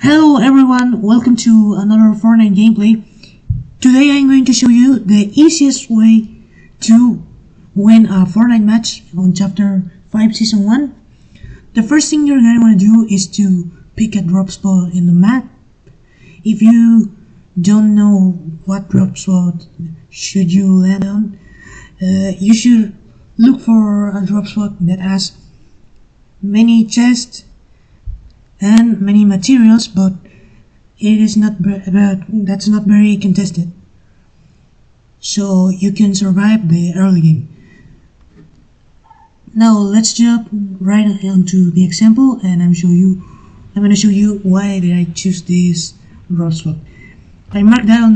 Hello everyone, welcome to another Fortnite gameplay. Today I'm going to show you the easiest way to win a Fortnite match on Chapter 5 Season 1. The first thing you're going to want to do is to pick a drop spot in the map. If you don't know what drop spot should you land on, you should look for a drop spot that has many chests and many materials, but that's not very contested, so you can survive the early game. Now let's jump right into the example, and I'm going to show you why did I choose this drop spot. I marked that on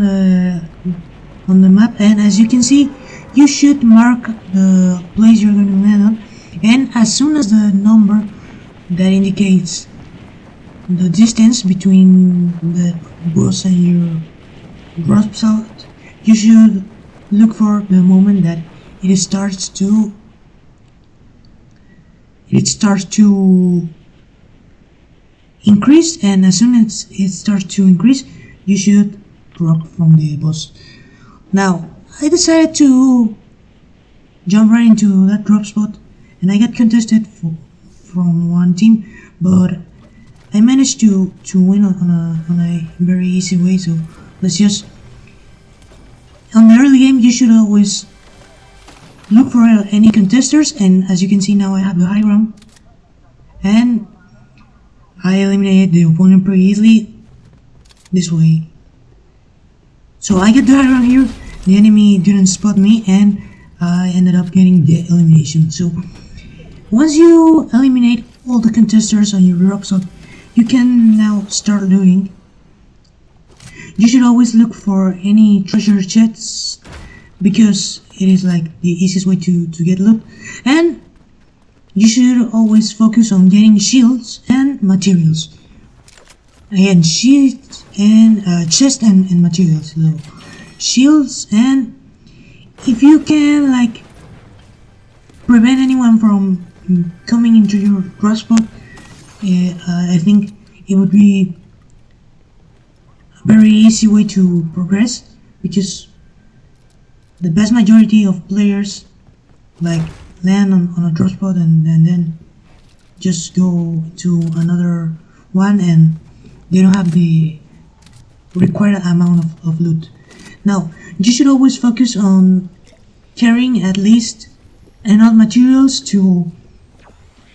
the map, and as you can see, you should mark the place you're going to land on, and as soon as the number that indicates the distance between the boss and your drop spot, you should look for the moment that it starts to increase, and as soon as it starts to increase, you should drop from the boss. Now I decided to jump right into that drop spot, and I got contested from one team, but I managed to win on a very easy way. So let's just, on the early game, you should always look for any contesters, and as you can see now I have the high ground, and I eliminated the opponent pretty easily this way. So I get the high ground here, the enemy didn't spot me, and I ended up getting the elimination. So once you eliminate all the contesters on your drop spot, you can now start looting. You should always look for any treasure chests, because it is like the easiest way to get loot, and you should always focus on getting shields and materials. Again, shields and chest and materials. So shields, and if you can like prevent anyone from coming into your drop spot, I think it would be a very easy way to progress, because the vast majority of players like land on a drop spot and then just go to another one, and they don't have the required amount of loot. Now you should always focus on carrying at least enough materials to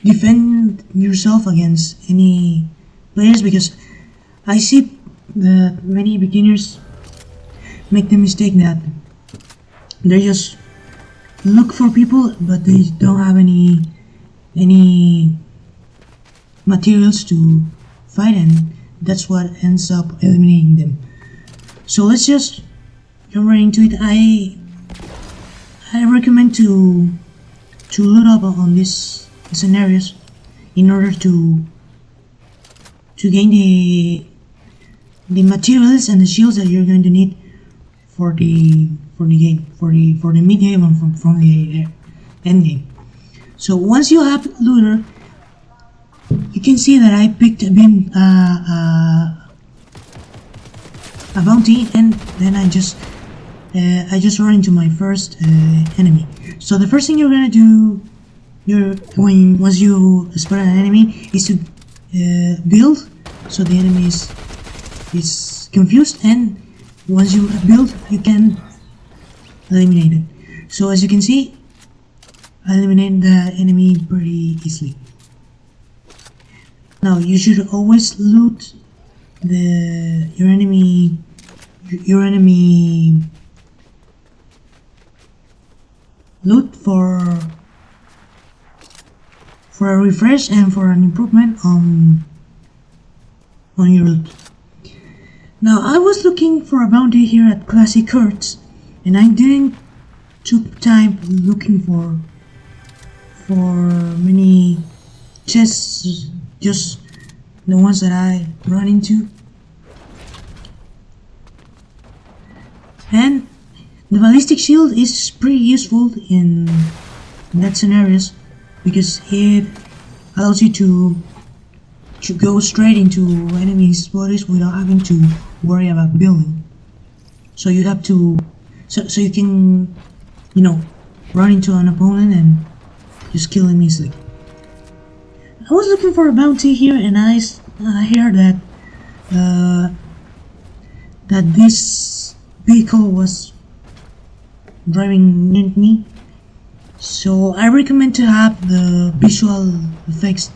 defend yourself against any players, because I see that many beginners make the mistake that they just look for people but they don't have any materials to fight, and that's what ends up eliminating them. So let's just jump right into it. I recommend to load up on these scenarios in order to gain the materials and the shields that you're going to need for the game, for the mid game and from the end game. So once you have looter, you can see that I picked a bounty, and then I just run into my first enemy. So the first thing you're gonna do once you spot an enemy is to build, so the enemy is confused, and once you build, you can eliminate it. So as you can see, I eliminated the enemy pretty easily. Now you should always loot your enemy loot for a refresh and for an improvement on your loot. Now I was looking for a bounty here at Classic Cards, and I didn't took time looking for many chests, just the ones that I run into. And the ballistic shield is pretty useful in that scenarios, because it allows you to to go straight into enemies' bodies without having to worry about building. So you have to, so you can, run into an opponent and just kill him easily. I was looking for a bounty here, and I heard that that this vehicle was driving near me. So I recommend to have the visual effects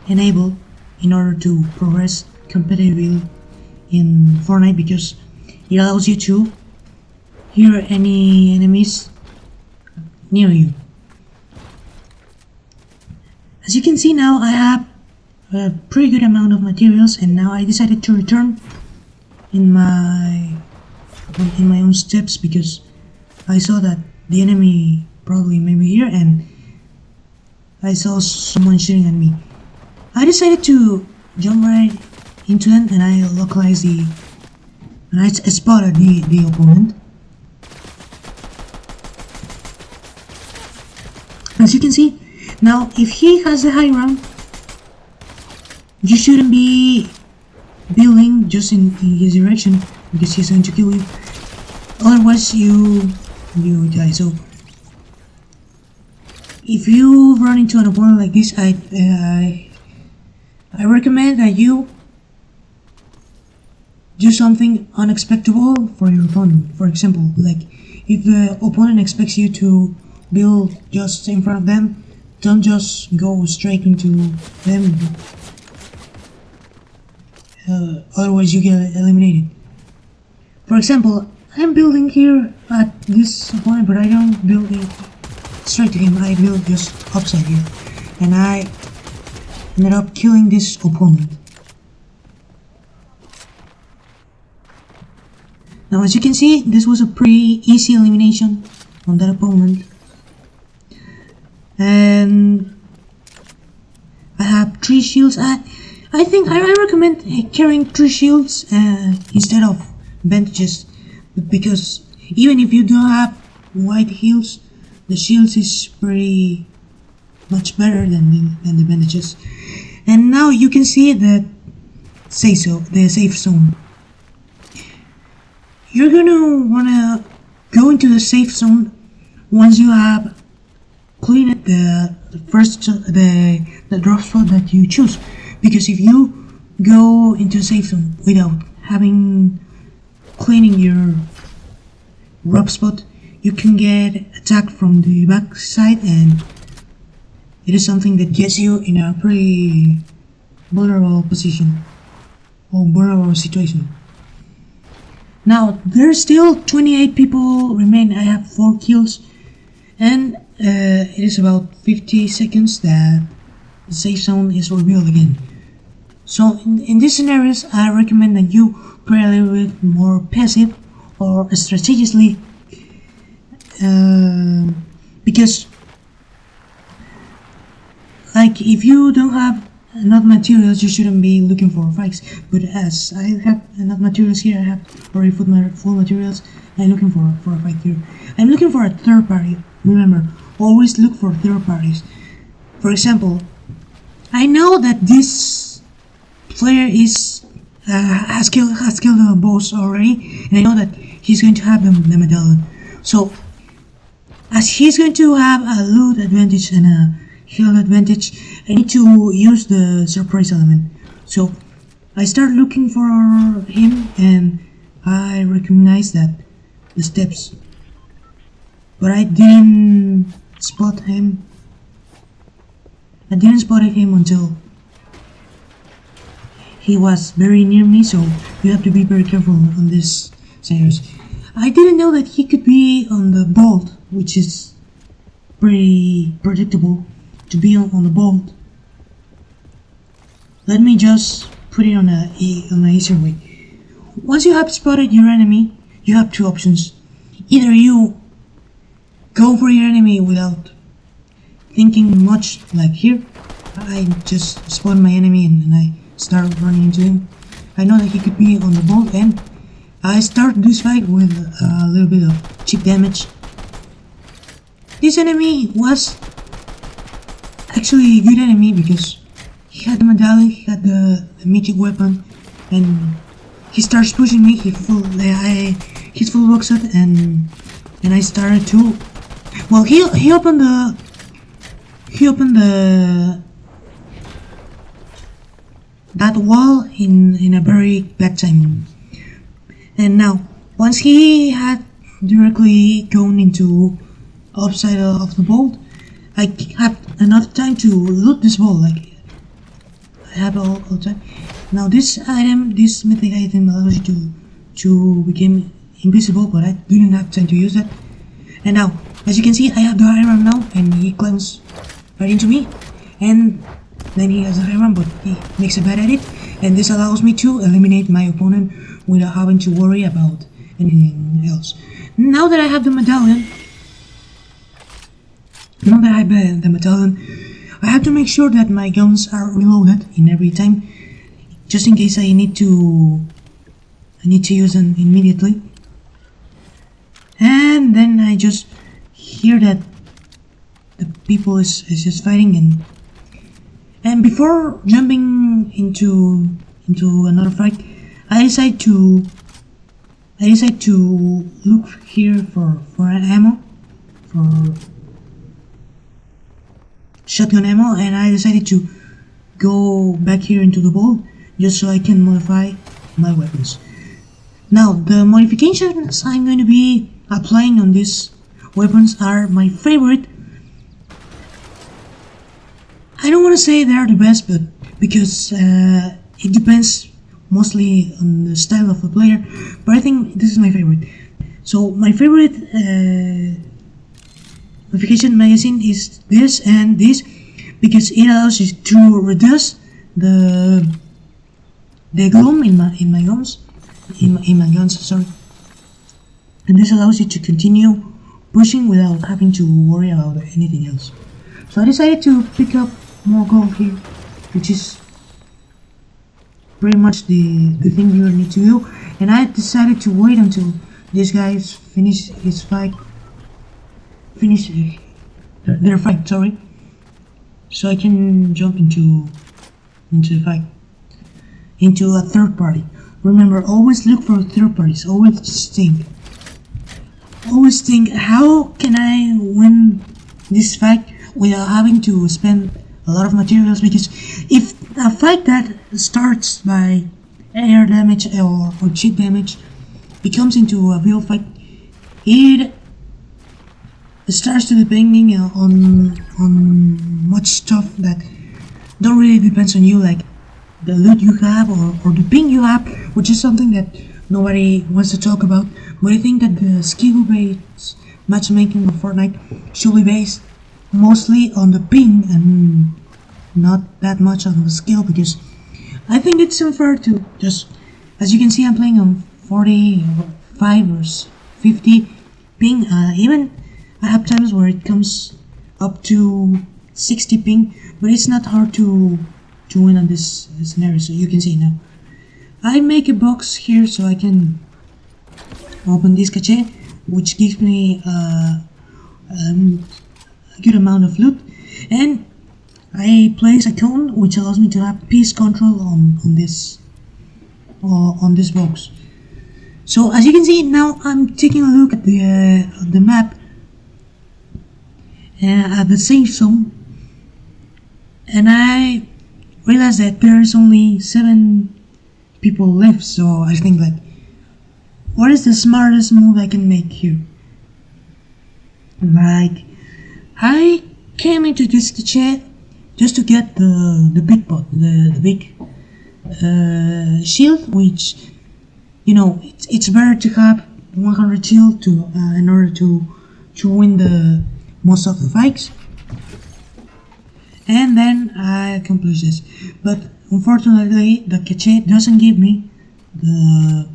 enabled in order to progress competitively in Fortnite, because it allows you to hear any enemies near you. As you can see now, I have a pretty good amount of materials, and now I decided to return in my own steps, because I saw that the enemy probably may be here, and I saw someone shooting at me. I decided to jump right into them, and I localized and I spotted the opponent. As you can see, now if he has the high ground, you shouldn't be building just in his direction, because he's going to kill you. Otherwise you die. So if you run into an opponent like this, I recommend that you do something unexpected for your opponent. For example, like if the opponent expects you to build just in front of them, don't just go straight into them. Otherwise you get eliminated. For example, I'm building here at this opponent, but I don't build it straight to him. I build just upside here, and I ended up killing this opponent. Now, as you can see, this was a pretty easy elimination on that opponent, and I have 3 shields. I think I recommend carrying 3 shields instead of bandages, because even if you don't have white heals, the shields is pretty much better than the bandages. And now you can see the safe zone. You're gonna wanna go into the safe zone once you have cleaned the drop spot that you choose. Because if you go into a safe zone without having cleaning your drop spot, you can get attacked from the back side, and it is something that gets you in a pretty vulnerable position or vulnerable situation. Now there's still 28 people remain. I have 4 kills, and it is about 50 seconds that the safe zone is revealed again. So in these scenarios, I recommend that you play a little bit more passive or strategically, because like if you don't have enough materials, you shouldn't be looking for fights. But as I have enough materials here, I have already full materials, I'm looking for a fight here. I'm looking for a third party. Remember, always look for third parties. For example, I know that this player has killed the boss already, and I know that he's going to have the medallion. So as he's going to have a loot advantage and a health advantage, I need to use the surprise element. So I start looking for him, and I recognize that the steps, but I didn't spot him. I didn't spot him until he was very near me, so you have to be very careful on this scenarios. I didn't know that he could be on the bolt, which is pretty predictable to be on the bolt. Let me just put it on an easier way. Once you have spotted your enemy, you have 2 options. Either you go for your enemy without thinking much, like here. I just spot my enemy and I start running into him. I know that he could be on the bolt, and I start this fight with a little bit of cheap damage. This enemy was actually a good enemy because he had the medallion, he had the mythic weapon, and he starts pushing me. He's full box set, and I started to. Well, he opened the that wall in a very bad time. And now, once he had directly gone into upside of the vault, I have enough time to loot this vault. Like I have all the time. Now this mythic item allows you to become invisible, but I didn't have time to use that. And now, as you can see, I have the high ramp now, and he climbs right into me, and then he has the high ramp, but he makes a bad at it, and this allows me to eliminate my opponent without having to worry about anything else. Now that I have the medallion, I have to make sure that my guns are reloaded in every time, just in case I need to use them immediately. And then I just hear that the people is just fighting, and before jumping into another fight, I decide to look here for ammo, for shotgun ammo, and I decided to go back here into the vault just so I can modify my weapons. Now, the modifications I'm going to be applying on these weapons are my favorite. I don't want to say they are the best, but because it depends mostly on the style of the player, but I think this is my favorite. So my favorite modification magazine is this and this, because it allows you to reduce the gloom in my guns, sorry, and this allows you to continue pushing without having to worry about anything else. So I decided to pick up more gold here, which is pretty much the thing you need to do, and I decided to wait until these guys finish their fight, sorry, so I can jump into the fight, into a third party. Remember, always look for third parties. Always think, how can I win this fight without having to spend a lot of materials? Because if a fight that starts by air damage or cheat damage becomes into a real fight, it starts to depending on much stuff that don't really depends on you, like the loot you have or the ping you have, which is something that nobody wants to talk about. But I think that the skill-based matchmaking of Fortnite should be based mostly on the ping and not that much on the skill, because I think it's unfair to just, as you can see, I'm playing on 45 or 50 ping. Even I have times where it comes up to 60 ping, but it's not hard to win on this scenario. So you can see now I make a box here so I can open this cache, which gives me a good amount of loot, and I place a cone which allows me to have piece control on this box. So as you can see now, I'm taking a look at the map at the safe zone, and I realized that there's only 7 people left. So I think, like, what is the smartest move I can make here? Like, I came into this cache just to get the big pot, the big shield, which, you know, it's better to have 100 shield to in order to win the most of the fights. And then I accomplish this, but unfortunately the cache doesn't give me the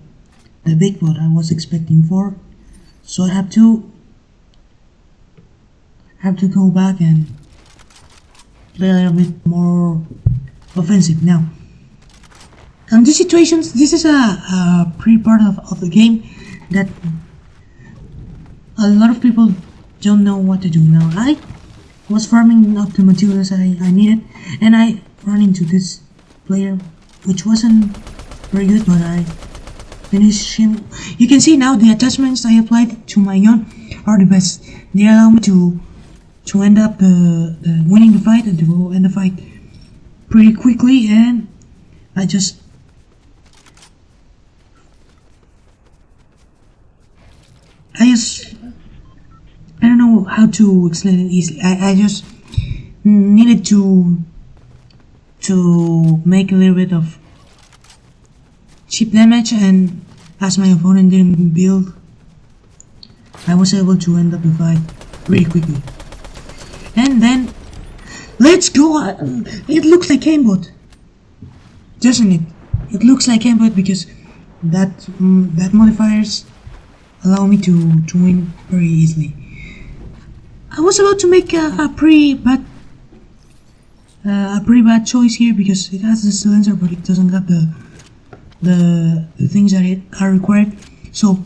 big pot I was expecting for, so I have to go back and play a little bit more offensive. Now, on these situations, this is a pre-part of the game that a lot of people don't know what to do. Now, I was farming up the materials I needed, and I run into this player, which wasn't very good, but I finished him. You can see now the attachments I applied to my gun are the best. They allow me to end up winning the fight and to end the fight pretty quickly, and I just I don't know how to explain it easily. I just needed to make a little bit of cheap damage, and as my opponent didn't build, I was able to end up the fight pretty quickly. And then, let's go! It looks like aimbot, doesn't it? It looks like aimbot because that modifiers allow me to win very easily. I was about to make a pretty bad choice here because it has the silencer, but it doesn't have the things that are required. So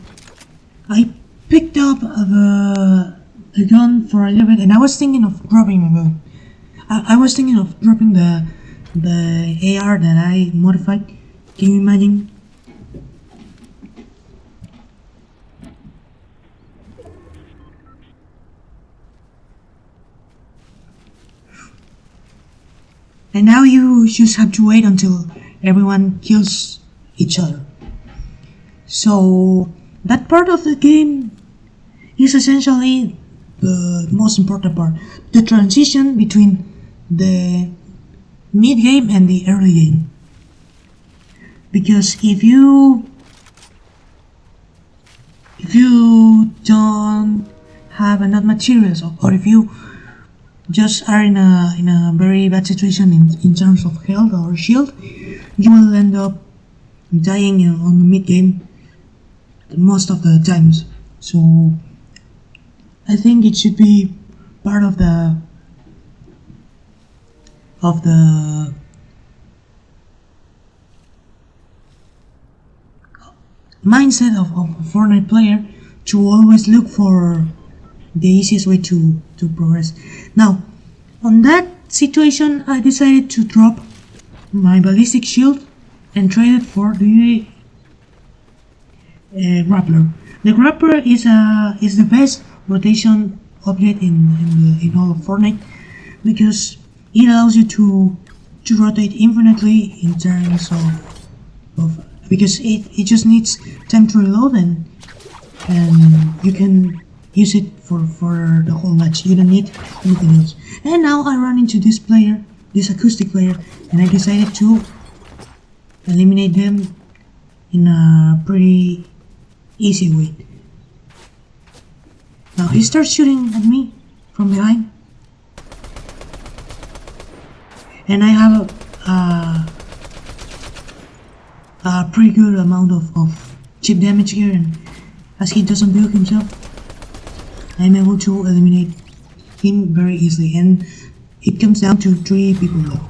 I picked up the gun for a little bit, and I was thinking of dropping the gun. I was thinking of dropping the AR that I modified. Can you imagine? And now you just have to wait until everyone kills each other. So that part of the game is essentially the most important part. The transition between the mid game and the early game. Because if you don't have enough materials, or if you just are in a very bad situation in terms of health or shield, you will end up dying on the mid game most of the times. So I think it should be part of the mindset of a Fortnite player to always look for the easiest way to progress. Now, on that situation, I decided to drop my ballistic shield and trade it for the grappler. The grappler is the best rotation object in all of Fortnite because it allows you to rotate infinitely in terms of because it just needs time to reload, and you can use it for the whole match. You don't need anything else. And now I run into this player, this acoustic player, and I decided to eliminate them in a pretty easy way. Now he starts shooting at me from behind, and I have a pretty good amount of chip damage here, and as he doesn't build himself, I'm able to eliminate him very easily, and it comes down to 3 people left.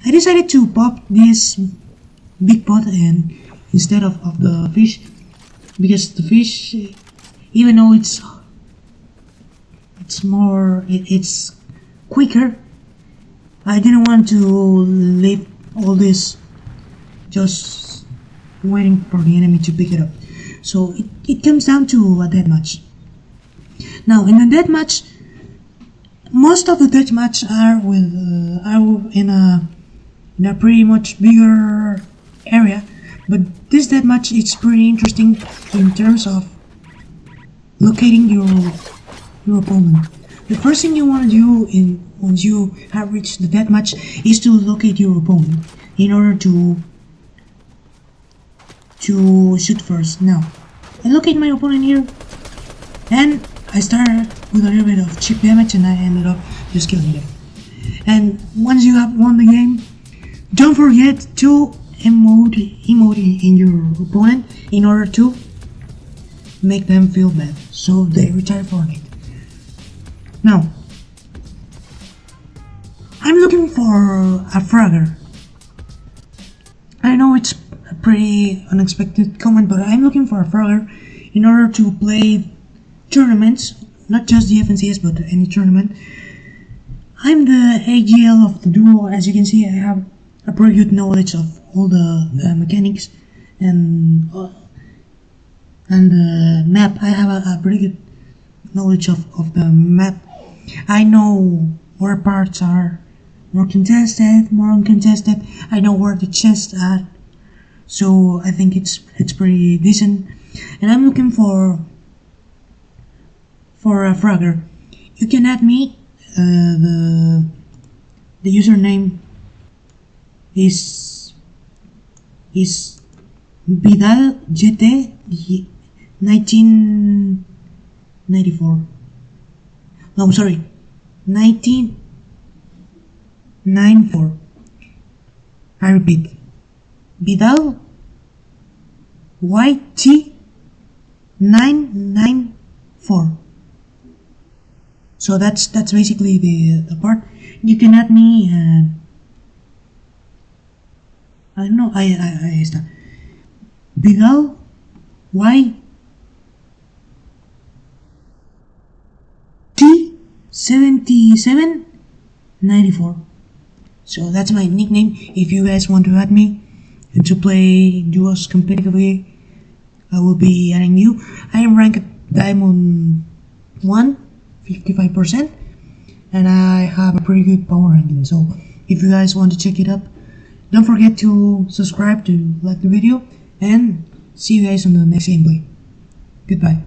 I decided to pop this big pot and instead of the fish, because the fish, even though it's quicker, I didn't want to leave all this just waiting for the enemy to pick it up. So it comes down to a deathmatch. Now in a deathmatch, most of the deathmatch are in a pretty much bigger area, but this deathmatch is pretty interesting in terms of locating your opponent. The first thing you want to do once you have reached the deathmatch is to locate your opponent in order to shoot first. Now, I locate my opponent here, and I started with a little bit of chip damage, and I ended up just killing them. And once you have won the game, don't forget to emote in your opponent in order to make them feel bad, so they retire Fortnite. Now, I'm looking for a fragger. I know it's a pretty unexpected comment, but I'm looking for a fragger in order to play tournaments, not just the FNCS, but any tournament. I'm the AGL of the duo. As you can see, I have a pretty good knowledge of all the mechanics and the map. I have a pretty good knowledge of the map. I know where parts are more contested, more uncontested. I know where the chests are, so I think it's pretty decent. And I'm looking for a Frogger. You can add me. The username is Vidal GT 1994. No, I'm sorry, 1994. I repeat, Vidal YT 994. So that's basically the part. You can add me and I don't know. I start Vidal Y T 7794. So that's my nickname. If you guys want to add me and to play duos competitively, I will be adding you. I am ranked Diamond 1, 55%, and I have a pretty good power ranking. So if you guys want to check it up, don't forget to subscribe, to like the video, and see you guys on the next gameplay. Goodbye.